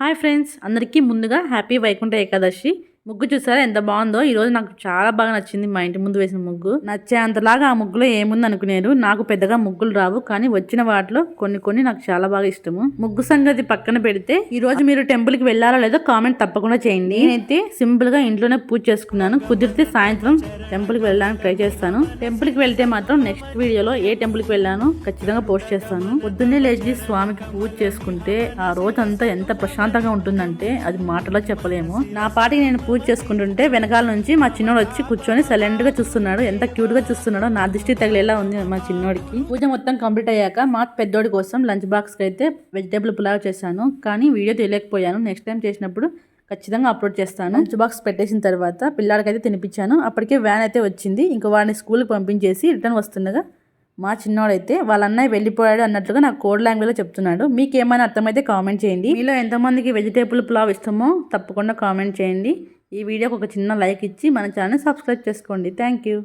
Hi friends, అందరికీ ముందుగా happy Vaikuntha Ekadashi. ముగ్గు చూసారా ఎంత బాగుందో. ఈరోజు నాకు చాలా బాగా నచ్చింది. మా ఇంటి ముందు వేసిన ముగ్గు నచ్చేంతలాగా ఆ ముగ్గులో ఏముంది అనుకునేరు. నాకు పెద్దగా ముగ్గులు రావు, కానీ వచ్చిన వాటిలో కొన్ని నాకు చాలా బాగా ఇష్టము. ముగ్గు సంగతి పక్కన పెడితే ఈ రోజు మీరు టెంపుల్ కి వెళ్ళాలో లేదో కామెంట్ తప్పకుండా చేయండి. నేనైతే సింపుల్ గా ఇంట్లోనే పూజ చేసుకున్నాను. కుదిరితే సాయంత్రం టెంపుల్ కి వెళ్ళడానికి ట్రై చేస్తాను. టెంపుల్ కి వెళ్తే మాత్రం నెక్స్ట్ వీడియోలో ఏ టెంపుల్ కి వెళ్ళానో ఖచ్చితంగా పోస్ట్ చేస్తాను. పొద్దున్నే లేచి స్వామికి పూజ చేసుకుంటే ఆ రోజంతా ఎంత ప్రశాంతంగా ఉంటుందంటే అది మాటలో చెప్పలేము. నా పాటికి నేను పూజ చేసుకుంటుంటే వెనకాల నుంచి మా చిన్నోడు వచ్చి కూర్చొని సైలెంట్ గా చూస్తున్నాడు. ఎంత క్యూట్ గా చూస్తున్నాడో, నా దృష్టి తగిలేలా ఉంది మా చిన్నోడికి. పూజ మొత్తం కంప్లీట్ అయ్యాక మా పెద్దోడి కోసం లంచ్ బాక్స్ కి అయితే వెజిటేబుల్ పులావ్ చేశాను, కానీ వీడియో తెలియకపోయాను. నెక్స్ట్ టైం చేసినప్పుడు ఖచ్చితంగా అప్లోడ్ చేస్తాను. లంచ్ బాక్స్ పెట్టేసిన తర్వాత పిల్లాడికైతే తినిపించాను. అప్పటికే వ్యాన్ అయితే వచ్చింది. ఇంకా వాడిని స్కూల్కి పంపించేసి రిటర్న్ వస్తుండగా మా చిన్నోడైతే వాళ్ళ అన్నయ్య వెళ్ళిపోయాడు అన్నట్లుగా నాకు కోడ్ లాంగ్వేజ్లో చెప్తున్నాడు. మీకు ఏమైనా అర్థమైతే కామెంట్ చేయండి. మీలో ఎంతమందికి వెజిటేబుల్ పులావ్ ఇష్టమో తప్పకుండా కామెంట్ చేయండి. ఈ వీడియోకి ఒక చిన్న లైక్ ఇచ్చి మన ఛానల్ని సబ్స్క్రైబ్ చేసుకోండి. Thank you.